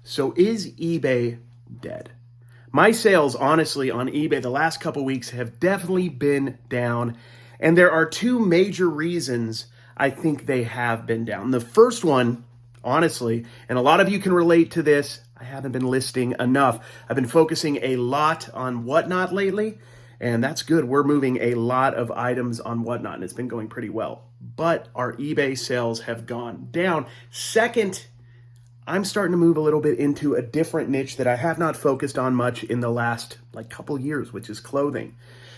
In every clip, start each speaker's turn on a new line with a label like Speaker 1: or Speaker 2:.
Speaker 1: So is eBay dead? My sales, honestly, on eBay the last couple weeks have definitely been down. And there are two major reasons I think they have been down. The first one, honestly, and a lot of you can relate to this, I haven't been listing enough. I've been focusing a lot on Whatnot lately, and that's good. We're moving a lot of items on Whatnot, and it's been going pretty well. But our eBay sales have gone down. Second, I'm starting to move a little bit into a different niche that I have not focused on much in the last couple years, which is clothing.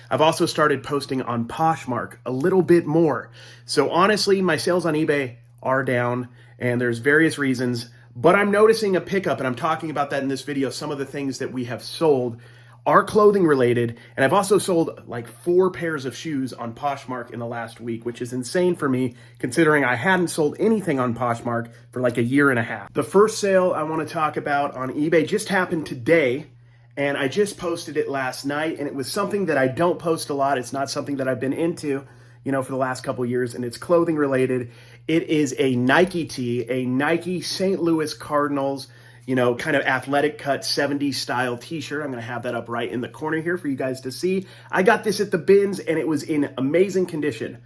Speaker 1: I've also started posting on Poshmark a little bit more. So honestly, my sales on eBay are down, and there's various reasons, but I'm noticing a pickup, and I'm talking about that in this video. Some of the things that we have sold are clothing related, and I've also sold like 4 pairs of shoes on Poshmark in the last week, which is insane for me considering I hadn't sold anything on Poshmark for like a year and a half. The first sale I want to talk about on eBay just happened today, and I just posted it last night, and it was something that I don't post a lot. It's not something that I've been into, for the last couple years, and it's clothing related. It is a Nike tee, a Nike St. Louis Cardinals, kind of athletic cut 70s style t-shirt. I'm going to have that up right in the corner here for you guys to see. I got this at the bins and it was in amazing condition.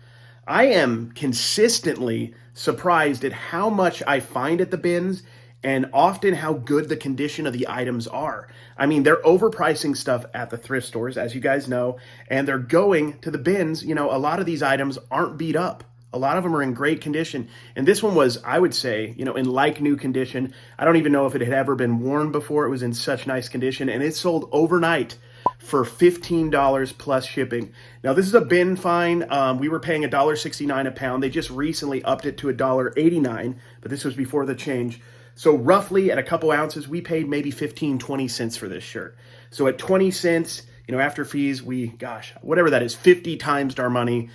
Speaker 1: I am consistently surprised at how much I find at the bins and often how good the condition of the items are. I mean, they're overpricing stuff at the thrift stores, as you guys know, and they're going to the bins. A lot of these items aren't beat up. A lot of them are in great condition. And this one was, I would say, in like new condition. I don't even know if it had ever been worn before. It was in such nice condition. And it sold overnight for $15 plus shipping. Now, this is a bin find. We were paying $1.69 a pound. They just recently upped it to $1.89, but this was before the change. So roughly at a couple ounces, we paid maybe 15, 20 cents for this shirt. So at 20 cents, after fees, whatever that is, 50 times our money.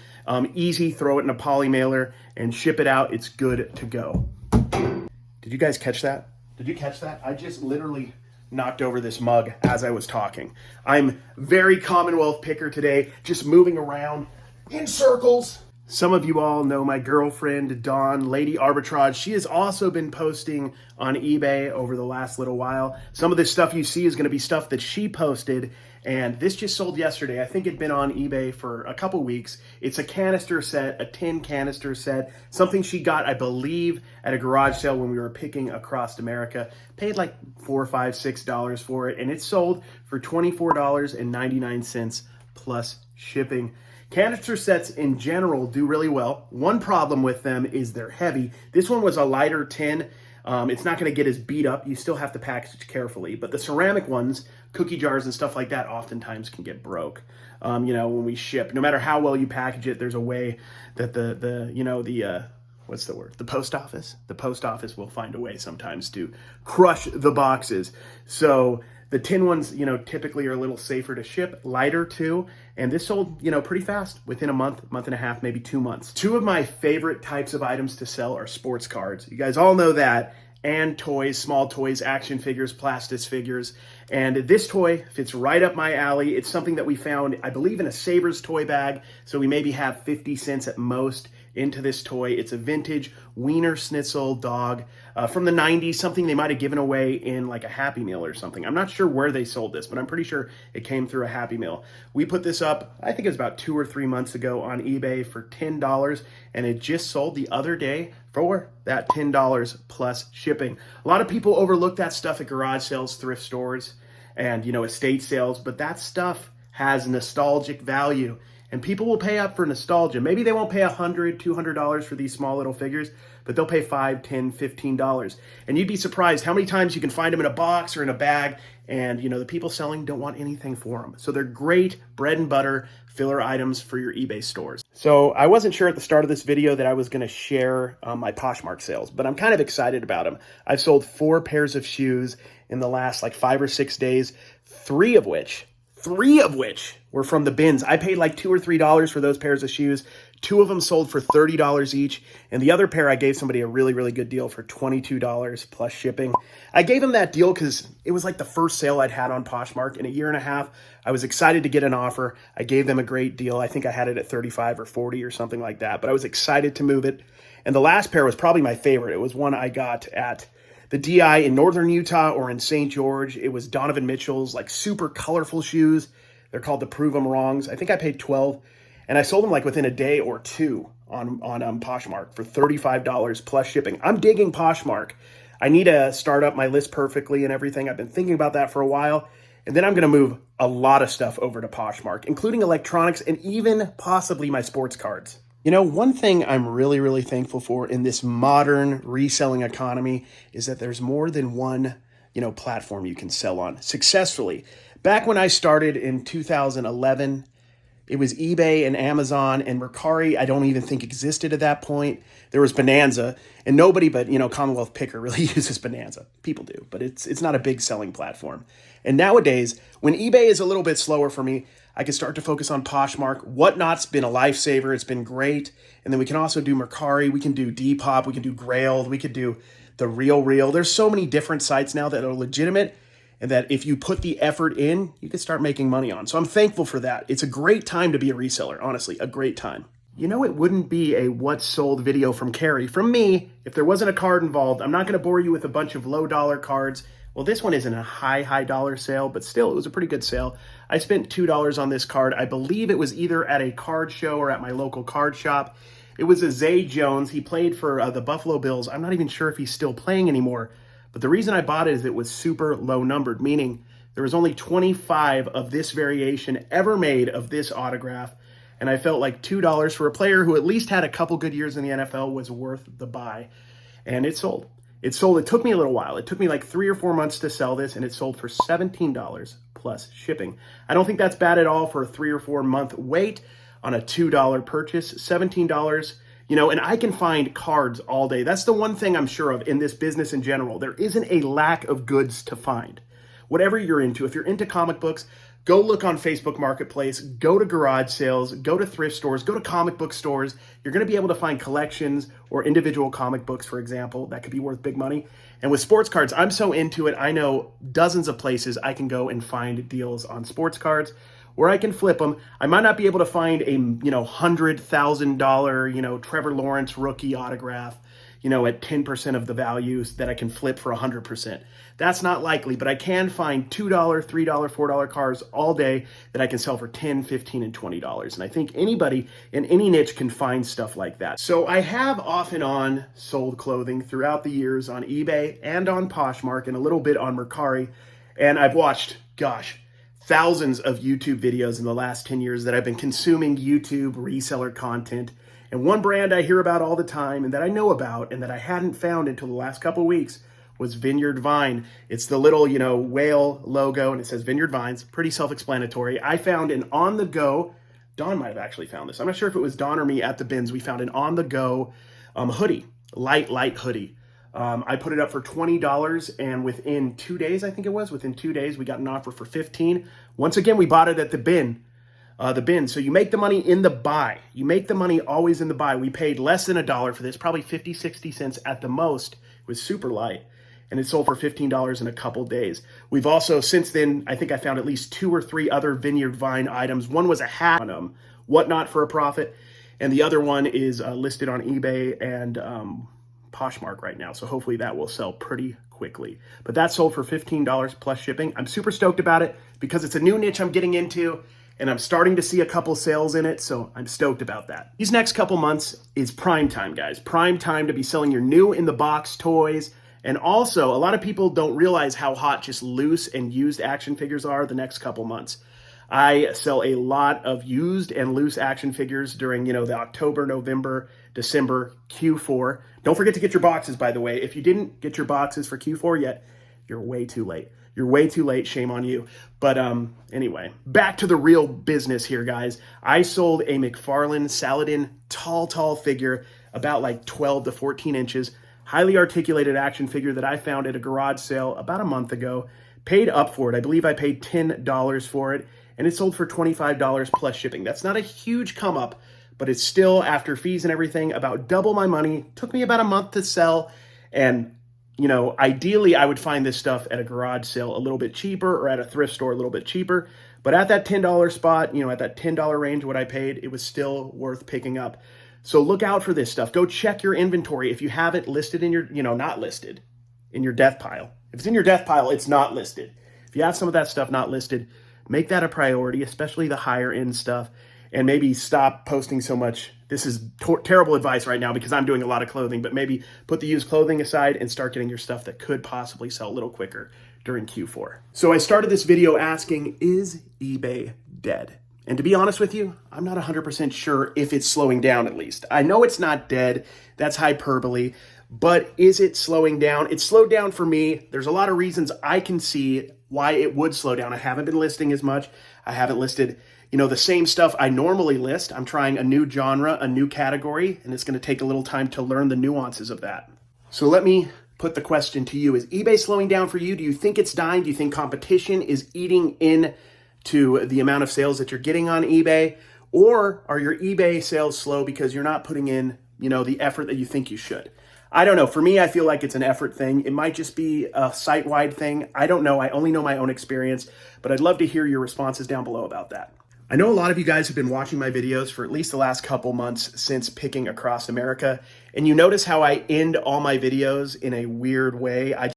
Speaker 1: Easy, throw it in a poly mailer and ship it out. It's good to go. Did you guys catch that? Did you catch that? I just literally knocked over this mug as I was talking. I'm very Commonwealth picker today, just moving around in circles. Some of you all know my girlfriend, Dawn, Lady Arbitrage. She has also been posting on eBay over the last little while. Some of this stuff you see is going to be stuff that she posted, and this just sold yesterday. I think it'd been on eBay for a couple weeks. It's a canister set, a tin canister set, something she got, I believe, at a garage sale when we were picking across America. Paid like $4, $5, $6 for it, and it sold for $24.99 plus shipping. Canister sets in general do really well. One problem with them is they're heavy. This one was a lighter tin. It's not going to get as beat up. You still have to package carefully. But the ceramic ones, cookie jars and stuff like that, oftentimes can get broke. When we ship, no matter how well you package it, there's a way that what's the word? The post office will find a way sometimes to crush the boxes. So the tin ones, typically are a little safer to ship, lighter too. And this sold, pretty fast within a month and a half, maybe 2 months. Two of my favorite types of items to sell are sports cards. You guys all know that. And toys, small toys, action figures, plastic figures. And this toy fits right up my alley. It's something that we found, I believe, in a Sabres toy bag. So we maybe have 50 cents at most into this toy. It's a vintage Wiener Schnitzel dog from the 90s, something they might have given away in like a Happy Meal or something. I'm not sure where they sold this, but I'm pretty sure it came through a Happy Meal. We put this up, I think it was about 2 or 3 months ago on eBay for $10, and it just sold the other day for that $10 plus shipping. A lot of people overlook that stuff at garage sales, thrift stores, and estate sales, but that stuff has nostalgic value. And people will pay up for nostalgia. Maybe they won't pay $100, $200 for these small little figures, but they'll pay $5, $10, $15. And you'd be surprised how many times you can find them in a box or in a bag, and the people selling don't want anything for them. So they're great bread and butter filler items for your eBay stores. So I wasn't sure at the start of this video that I was going to share my Poshmark sales, but I'm kind of excited about them. I've sold 4 pairs of shoes in the last 5 or 6 days, three of which were from the bins. I paid like $2 or $3 for those pairs of shoes. 2 of them sold for $30 each. And the other pair, I gave somebody a really, really good deal for $22 plus shipping. I gave him that deal because it was like the first sale I'd had on Poshmark in a year and a half. I was excited to get an offer. I gave them a great deal. I think I had it at 35 or 40 or something like that, but I was excited to move it. And the last pair was probably my favorite. It was one I got at the DI in northern Utah or in St. George. It was Donovan Mitchell's like super colorful shoes. They're called the Prove 'em Wrongs. I think I paid 12, and I sold them like within a day or two on Poshmark for $35 plus shipping. I'm digging Poshmark. I need to start up my list perfectly and everything. I've been thinking about that for a while. And then I'm going to move a lot of stuff over to Poshmark, including electronics and even possibly my sports cards. You know, one thing I'm really, really thankful for in this modern reselling economy is that there's more than one, platform you can sell on successfully. Back when I started in 2011, it was eBay and Amazon and Mercari. I don't even think existed at that point. There was Bonanza, and nobody but, Commonwealth Picker really uses Bonanza. People do, but it's not a big selling platform. And nowadays, when eBay is a little bit slower for me, I can start to focus on Poshmark. Whatnot's been a lifesaver. It's been great. And then we can also do Mercari. We can do Depop. We can do Grailed. We could do The Real. There's so many different sites now that are legitimate and that if you put the effort in, you can start making money on. So I'm thankful for that. It's a great time to be a reseller, honestly, a great time. You know, it wouldn't be a what's sold video from Carrie, from me, if there wasn't a card involved. I'm not going to bore you with a bunch of low dollar cards. Well, this one isn't a high dollar sale, but still, it was a pretty good sale. I spent $2 on this card. I believe it was either at a card show or at my local card shop. It was a Zay Jones. He played for the Buffalo Bills. I'm not even sure if he's still playing anymore. But the reason I bought it is it was super low numbered, meaning there was only 25 of this variation ever made of this autograph. And I felt like $2 for a player who at least had a couple good years in the NFL was worth the buy. And it sold. It sold. It took me a little while. It took me like 3 or 4 months to sell this, and it sold for $17 plus shipping. I don't think that's bad at all for a 3 or 4 month wait on a $2 purchase. $17, and I can find cards all day. That's the one thing I'm sure of in this business in general. There isn't a lack of goods to find. Whatever you're into, if you're into comic books, go look on Facebook Marketplace, go to garage sales, go to thrift stores, go to comic book stores. You're going to be able to find collections or individual comic books, for example, that could be worth big money. And with sports cards, I'm so into it. I know dozens of places I can go and find deals on sports cards where I can flip them. I might not be able to find a, $100,000, Trevor Lawrence rookie autograph, at 10% of the values that I can flip for 100%. That's not likely, but I can find $2, $3, $4 cars all day that I can sell for $10, $15, and $20. And I think anybody in any niche can find stuff like that. So I have off and on sold clothing throughout the years on eBay and on Poshmark and a little bit on Mercari. And I've watched, thousands of YouTube videos in the last 10 years that I've been consuming YouTube reseller content. And one brand I hear about all the time and that I know about and that I hadn't found until the last couple weeks was Vineyard Vine. It's the little, whale logo and it says Vineyard Vines. Pretty self-explanatory. I found an on-the-go, Don might have actually found this. I'm not sure if it was Don or me at the bins. We found an on-the-go hoodie, light hoodie. I put it up for $20 and within 2 days, within 2 days, we got an offer for $15. Once again, we bought it at the bin. So you make the money in the buy. You make the money always in the buy. We paid less than $1 for this, probably 50, 60 cents at the most. It was super light. And it sold for $15 in a couple days. We've also, since then, I think I found at least 2 or 3 other Vineyard Vine items. One was a hat on Whatnot for a profit. And the other one is listed on eBay and Poshmark right now. So hopefully that will sell pretty quickly. But that sold for $15 plus shipping. I'm super stoked about it because it's a new niche I'm getting into. And I'm starting to see a couple sales in it, so I'm stoked about that. These next couple months is prime time, guys. Prime time to be selling your new in-the-box toys. And also, a lot of people don't realize how hot just loose and used action figures are the next couple months. I sell a lot of used and loose action figures during, the October, November, December, Q4. Don't forget to get your boxes, by the way. If you didn't get your boxes for Q4 yet, you're way too late. You're way too late. Shame on you. But anyway, back to the real business here, guys. I sold a McFarlane Saladin tall figure, about like 12 to 14 inches, highly articulated action figure that I found at a garage sale about a month ago. Paid up for it. I believe I paid $10 for it, and it sold for $25 plus shipping. That's not a huge come up, but it's still, after fees and everything, about double my money. Took me about a month to sell, and ideally I would find this stuff at a garage sale a little bit cheaper or at a thrift store a little bit cheaper. But at that $10 spot, at that $10 range, what I paid, it was still worth picking up. So look out for this stuff. Go check your inventory. If you have it listed in your, not listed, in your death pile. If it's in your death pile, it's not listed. If you have some of that stuff not listed, make that a priority, especially the higher end stuff, and maybe stop posting so much. This is terrible advice right now because I'm doing a lot of clothing, but maybe put the used clothing aside and start getting your stuff that could possibly sell a little quicker during Q4. So I started this video asking, is eBay dead? And to be honest with you, I'm not 100% sure if it's slowing down at least. I know it's not dead. That's hyperbole. But is it slowing down? It's slowed down for me. There's a lot of reasons I can see why it would slow down. I haven't been listing as much. I haven't listed, the same stuff I normally list. I'm trying a new genre, a new category, and it's going to take a little time to learn the nuances of that. So let me put the question to you. Is eBay slowing down for you? Do you think it's dying? Do you think competition is eating into the amount of sales that you're getting on eBay? Or are your eBay sales slow because you're not putting in, the effort that you think you should? I don't know. For me, I feel like it's an effort thing. It might just be a site-wide thing. I don't know. I only know my own experience, but I'd love to hear your responses down below about that. I know a lot of you guys have been watching my videos for at least the last couple months since picking across America, and you notice how I end all my videos in a weird way. I